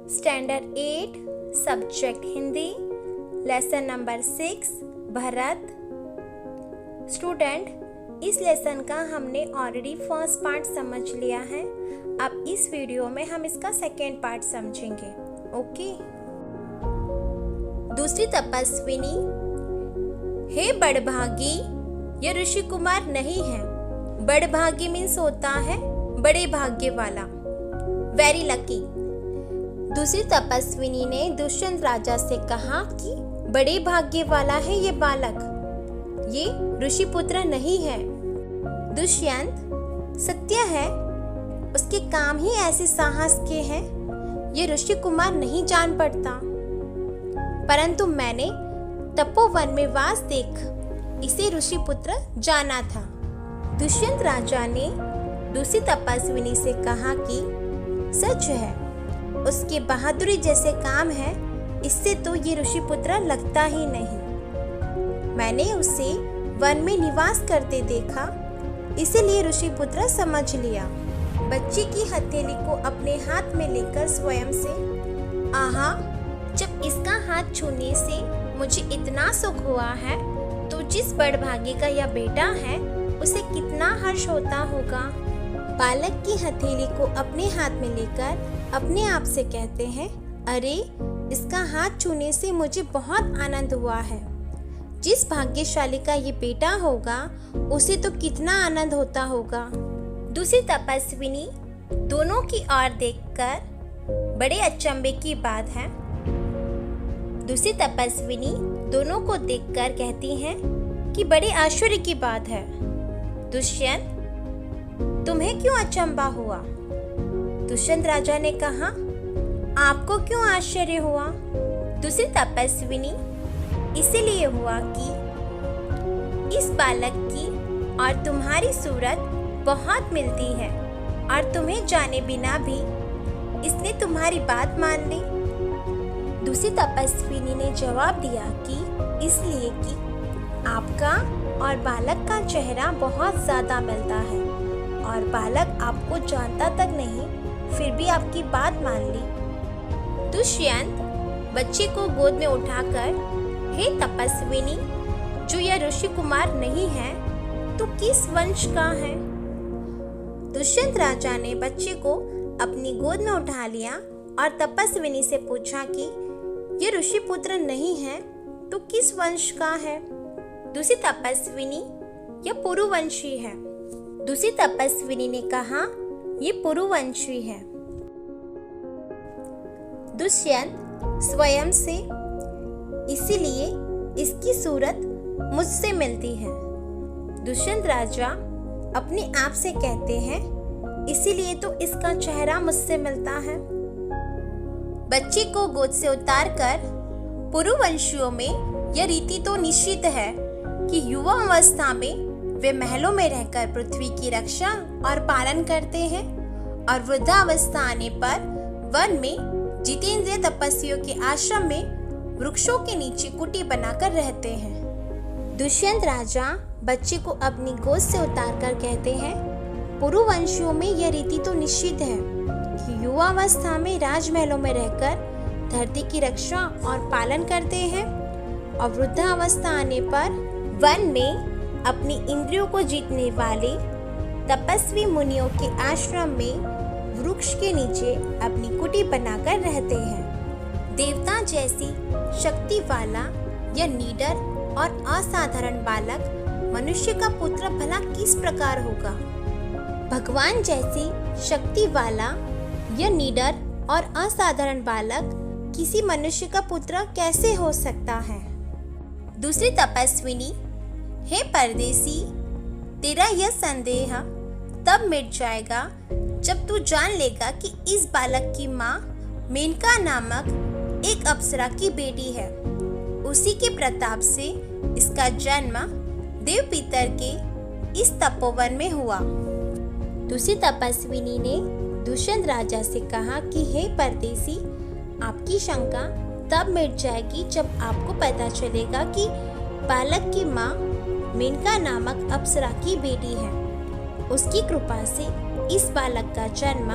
Standard 8 subject Hindi lesson number 6 Bharat. Student, इस lesson का हमने ऑलरेडी फर्स्ट पार्ट समझ लिया है। अब इस वीडियो में हम इसका सेकेंड पार्ट समझेंगे। ओके। दूसरी तपस्विनी, हे बड़भागी, यह ऋषि कुमार नहीं है। बड़भागी मीन्स होता है बड़े भाग्य वाला, वेरी लकी। दूसरी तपस्विनी ने दुष्यंत राजा से कहा कि बड़े भाग्य वाला है ये बालक, ये ऋषि पुत्र नहीं है। दुष्यंत, सत्य है, उसके काम ही ऐसे साहस के हैं, ये ऋषि कुमार नहीं जान पड़ता। परंतु मैंने तपोवन में वास देख इसे ऋषि पुत्र जाना था। दुष्यंत राजा ने दूसरी तपस्विनी से कहा कि सच है, उसके बहादुरी जैसे काम है, इससे तो ये ऋषि पुत्र लगता ही नहीं। मैंने उसे वन में निवास करते देखा, इसीलिए ऋषि पुत्र समझ लिया। बच्चे की हथेली को अपने हाथ में लेकर स्वयं से, आहा, जब इसका हाथ छूने से मुझे इतना सुख हुआ है, तो जिस बड़भागी का यह बेटा है उसे कितना हर्ष होता होगा। बालक की हथेली को अपने हाथ में लेकर अपने आप से कहते हैं, अरे, इसका हाथ छूने से मुझे बहुत आनंद हुआ है। जिस भाग्यशाली का ये बेटा होगा उसे तो कितना आनंद होता होगा। दूसरी तपस्विनी दोनों की ओर देखकर, बड़े अचंभे की बात है। दूसरी तपस्विनी दोनों को देखकर कहती हैं कि बड़े आश्चर्य की बात है। दुष्यंत, तुम्हें क्यों अचंभा हुआ? दुष्यंत राजा ने कहा, आपको क्यों आश्चर्य हुआ? दूसरी तपस्विनी, इसीलिए हुआ कि इस बालक की और तुम्हारी सूरत बहुत मिलती है, और तुम्हें जाने बिना भी इसने तुम्हारी बात मान ली। दूसरी तपस्विनी ने जवाब दिया कि इसलिए कि आपका और बालक का चेहरा बहुत ज्यादा मिलता है, और बालक आपको जानता तक नहीं, फिर भी आपकी बात मान ली। दुष्यंत बच्चे को गोद में उठाकर, हे तपस्विनी, जो यह ऋषि कुमार नहीं है तो किस वंश का है? दुष्यंत राजा ने बच्चे को अपनी गोद में उठा लिया और तपस्विनी से पूछा कि यह ऋषि पुत्र नहीं है तो किस वंश का है? दूसरी तपस्विनी, यह पुरुवंशी है। दूसरी तपस्विनी ने कहा, यह पुरुवंशी है। दुष्यंत स्वयं से, इसीलिए इसकी सूरत मुझसे मिलती है। दुष्यंत राजा अपने आप से कहते हैं, इसीलिए तो इसका चेहरा मुझसे मिलता है। बच्चे को गोद से उतारकर, पुरुवंशियों में यह रीति तो निश्चित है कि युवा अवस्था में वे महलों में रहकर पृथ्वी की रक्षा और पालन करते हैं, और वृद्धावस्था आने पर वन में जितेंद्रिय तपस्वियों के आश्रम में वृक्षों के नीचे कुटी बनाकर रहते हैं। दुष्यंत राजा बच्चे को अपनी गोद से उतारकर कहते हैं, पुरुवंशियों में यह रीति तो निश्चित है कि युवावस्था में राजमहलों में रहकर धरती की रक्षा और पालन करते हैं, और वृद्धावस्था आने पर वन में अपनी इंद्रियों को जीतने वाले तपस्वी मुनियों के आश्रम में वृक्ष के नीचे अपनी कुटी बनाकर रहते हैं। देवता जैसी शक्ति वाला यह निडर और असाधारण बालक मनुष्य का पुत्र भला किस प्रकार होगा? भगवान जैसी शक्ति वाला यह निडर और असाधारण बालक किसी मनुष्य का पुत्र कैसे हो सकता है? दूसरी तपस्विनी, हे परदेसी, तेरा यह संदेह तब मिट जाएगा जब तू जान लेगा कि इस बालक की माँ मेनका नामक एक अप्सरा की बेटी है। उसी के प्रताप से इसका जन्म देव पितर के इस तपोवन में हुआ। दूसरी तपस्विनी ने दुष्यंत राजा से कहा कि हे परदेसी, आपकी शंका तब मिट जाएगी जब आपको पता चलेगा कि बालक की माँ मेनका नामक अप्सरा की बेटी है। उसकी कृपा से इस बालक का जन्म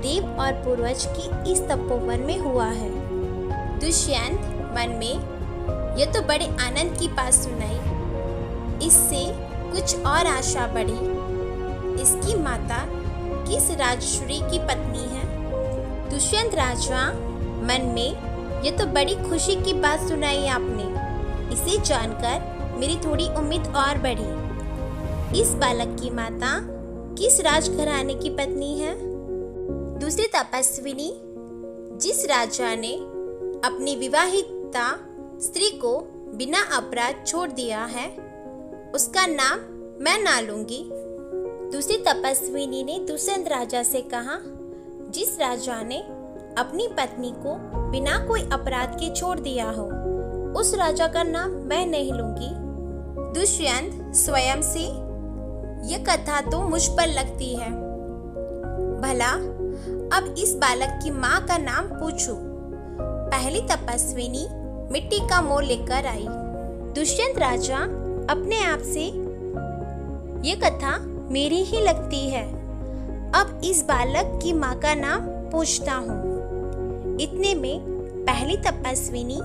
देव और पूर्वज की इस तपोवन में हुआ है। दुष्यंत मन में यह तो बड़े आनंद की बात सुनाई। इससे कुछ और आशा बढ़ी। इसकी माता किस राजश्री की पत्नी है? दुष्यंत राजा मन में यह तो बड़ी खुशी की बात सुनाई आपने। इसे जानकर मेरी थोड़ी उम्मीद और बढ़ी। इस बालक की माता किस राजघराने की पत्नी है? दूसरी तपस्विनी जिस राजा ने अपनी विवाहिता स्त्री को बिना अपराध छोड़ दिया है, उसका नाम मैं ना लूंगी। दूसरी तपस्विनी ने दुष्यंत राजा से कहा, जिस राजा ने अपनी पत्नी को बिना कोई अपराध के छोड़ दिया हो, उस राजा का नाम मैं नहीं लूंगी। दुष्यंत स्वयं से, यह कथा तो मुझ पर लगती है। भला अब इस बालक की माँ का नाम पूछूं। पहली तपस्विनी मिट्टी का मोर लेकर आई। दुष्यंत राजा अपने आप से, ये कथा मेरी ही लगती है। अब इस बालक की माँ का नाम पूछता हूँ। इतने में पहली तपस्विनी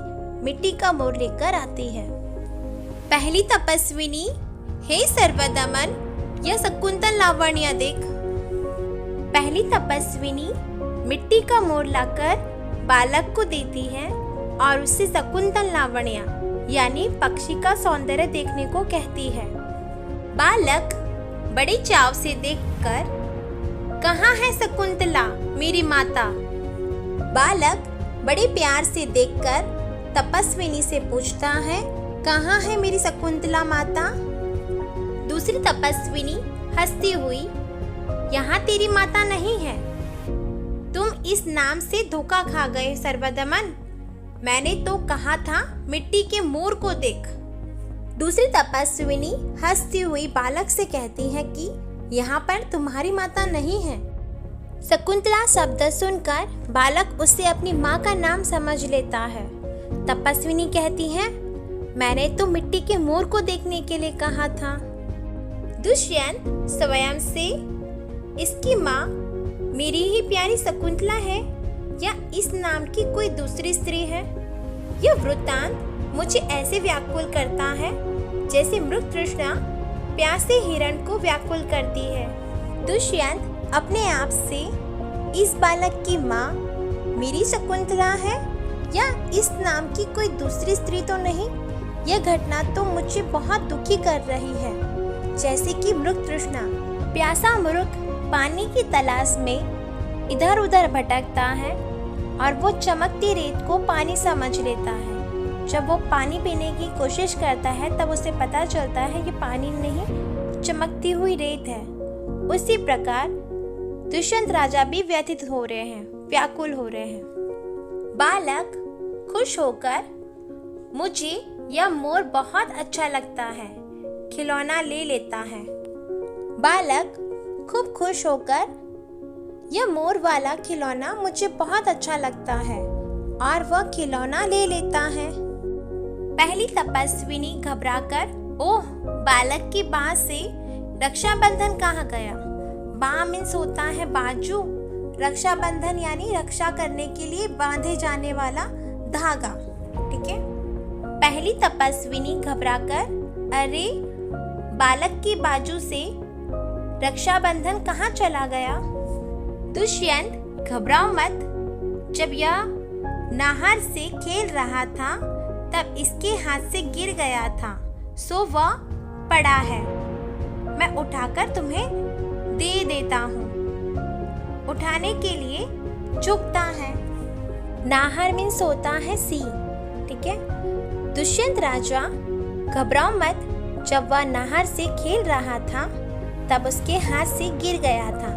मिट्टी का मोर लेकर आती है। पहली तपस्विनी, हे सर्वदमन, यह शकुंतल लावण्य देख। पहली तपस्विनी मिट्टी का मोर लाकर बालक को देती है और उससे शकुंतल लावण्य यानी पक्षी का सौंदर्य देखने को कहती है। बालक बड़े चाव से देखकर, कहाँ है शकुंतला मेरी माता? बालक बड़े प्यार से देखकर तपस्विनी से पूछता है, कहाँ है मेरी शकुंतला माता? दूसरी तपस्विनी हंसती हुई, यहाँ तेरी माता नहीं है। तुम इस नाम से धोखा खा गए सर्वदमन। मैंने तो कहा था मिट्टी के मोर को देख। दूसरी तपस्विनी हंसती हुई बालक से कहती है कि यहाँ पर तुम्हारी माता नहीं है। शकुंतला शब्द सुनकर बालक उससे अपनी माँ का नाम समझ लेता है। तपस्विनी कहती है, मैंने तो मिट्टी के मोर को देखने के लिए कहा था। दुष्यंत स्वयं से, इसकी माँ मेरी ही प्यारी शकुंतला है या इस नाम की कोई दूसरी स्त्री है? यह वृत्तांत मुझे ऐसे व्याकुल करता है जैसे मृग तृष्णा प्यासे हिरण को व्याकुल करती है। दुष्यंत अपने आप से, इस बालक की माँ मेरी शकुंतला है या इस नाम की कोई दूसरी स्त्री तो नहीं? यह घटना तो मुझे बहुत दुखी कर रही है। जैसे कि मृग तृष्णा, प्यासा मृग पानी की तलाश में इधर उधर भटकता है और वो चमकती रेत को पानी समझ लेता है। जब वो पानी पीने की कोशिश करता है तब उसे पता चलता है ये पानी नहीं, चमकती हुई रेत है। उसी प्रकार दुष्यंत राजा भी व्यथित हो रहे हैं, व्याकुल हो रहे हैं। बालक खुश होकर, मुझे यह मोर बहुत अच्छा लगता है, खिलौना ले लेता है। बालक खूब खुश होकर, यह मोर वाला खिलौना मुझे बहुत अच्छा लगता है, और वह खिलौना ले लेता है। पहली तपस्विनी घबराकर, ओह, बालक की बाह से रक्षाबंधन कहाँ गया? बाह मीन्स होता है बाजू, रक्षाबंधन यानी रक्षा करने के लिए बांधे जाने वाला धागा। ठीक है। पहली तपस्विनी घबराकर, अरे बालक की बाजू से रक्षाबंधन कहाँ चला गया? दुष्यंत घबराओ मत, जब यह नहर से खेल रहा था तब इसके हाथ से गिर गया था, सो वह पड़ा है। मैं उठाकर तुम्हें दे देता हूँ। उठाने के लिए झुकता है। नाहर मीन्स होता है सी। ठीक है। दुष्यंत राजा घबराओ मत, जब वह नहर से खेल रहा था तब उसके हाथ से गिर गया था,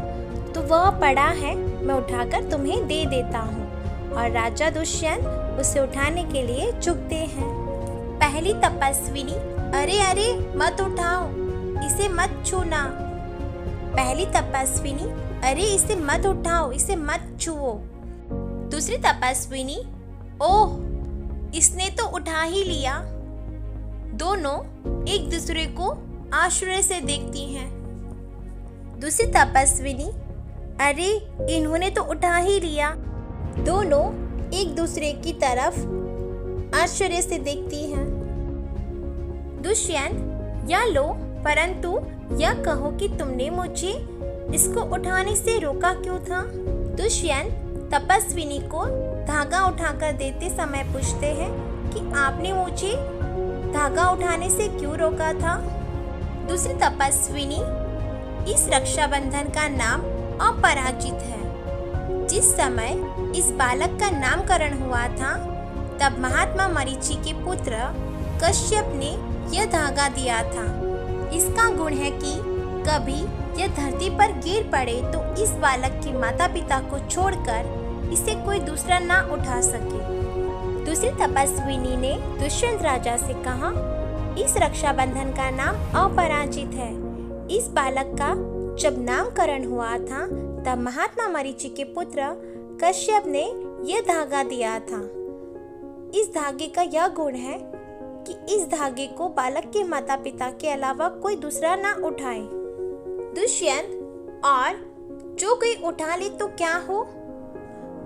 तो वह पड़ा है, मैं उठाकर तुम्हें दे देता हूँ। और राजा दुष्यंत उसे उठाने के लिए झुकते हैं। पहली तपस्विनी, अरे अरे मत उठाओ, इसे मत छूना। पहली तपस्विनी, अरे इसे मत उठाओ, इसे मत छुओ। दूसरी तपस्विनी, ओह, इसने तो उठा ही लिया। दोनों एक दूसरे को आश्चर्य से देखती हैं। दूसरी तपस्विनी, अरे इन्होंने तो उठा ही लिया। दोनों एक दूसरे की तरफ आश्चर्य से देखती हैं। दुष्यंत, यह लो, परंतु यह कहो कि तुमने मुझे इसको उठाने से रोका क्यों था? दुष्यंत तपस्विनी को धागा उठाकर देते समय पूछते हैं कि आपने मुझे धागा उठाने से क्यों रोका था? दूसरी तपस्विनी, इस रक्षाबंधन का नाम अपराजित है। जिस समय इस बालक का नामकरण हुआ था, तब महात्मा मरीचि के पुत्र कश्यप ने यह धागा दिया था। इसका गुण है कि कभी यह धरती पर गिर पड़े तो इस बालक के माता पिता को छोड़कर इसे कोई दूसरा ना उठा सके। दूसरी तपस्विनी ने दुष्यंत राजा से कहा, इस रक्षाबंधन का नाम अपराजित है। इस बालक का जब नामकरण हुआ था, तब महात्मा मरीचि के पुत्र कश्यप ने यह धागा दिया था। इस धागे का यह गुण है कि इस धागे को बालक के माता पिता के अलावा कोई दूसरा ना उठाए। दुष्यंत, और जो कोई उठा ले तो क्या हो?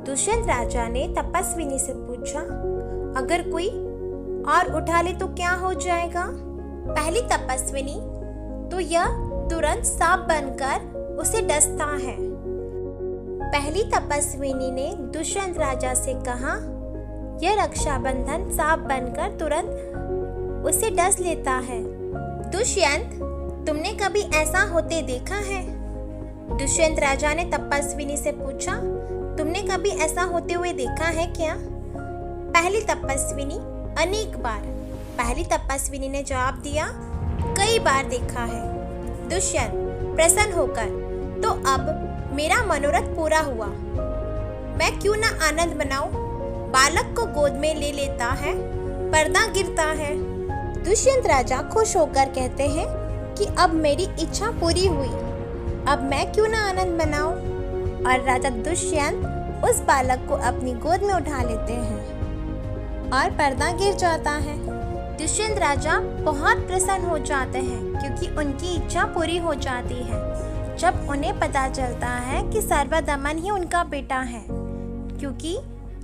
दुष्यंत राजा ने तपस्विनी से पूछा, अगर कोई और उठा ले तो क्या हो जाएगा? पहली तपस्विनी, तो यह तुरंत सांप बनकर उसे डसता है। पहली तपस्विनी ने दुष्यंत राजा से कहा, यह रक्षाबंधन सांप बनकर तुरंत उसे डस लेता है। दुष्यंत, तुमने कभी ऐसा होते देखा है? दुष्यंत राजा ने तपस्विनी से पूछा, तुमने कभी ऐसा होते हुए देखा है क्या? पहली तपस्विनी, अनेक बार। पहली तपस्विनी ने जवाब दिया, कई बार देखा है। दुष्यंत प्रसन्न होकर, तो अब मेरा मनोरथ पूरा हुआ। मैं क्यों ना आनंद मनाऊं? बालक को गोद में ले लेता है, पर्दा गिरता है। दुष्यंत राजा खुश होकर कहते हैं कि अब मेरी इच्छा पूरी हुई, अब मैं क्यों ना आनंद मनाऊं? और राजा दुष्यंत उस बालक को अपनी गोद में उठा लेते हैं और पर्दा गिर जाता है। दुष्यंत राजा बहुत प्रसन्न हो जाते हैं क्योंकि उनकी इच्छा पूरी हो जाती है। जब उन्हें पता चलता है कि सर्वदमन ही उनका बेटा है, क्योंकि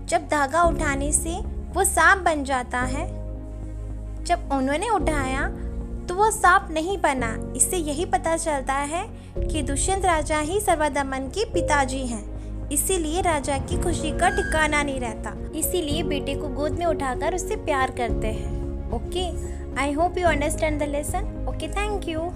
जब धागा उठाने से वो सांप बन जाता है। जब उन्होंने उठाया तो वो सांप नहीं बना। इससे यही पता चलता है कि दुष्यंत राजा ही सर्वदमन के पिताजी हैं। इसीलिए राजा की खुशी का ठिकाना नहीं रहता। इसीलिए बेटे को गोद में उठाकर उससे प्यार करते हैं। Okay, I hope you understand the lesson. Okay, thank you.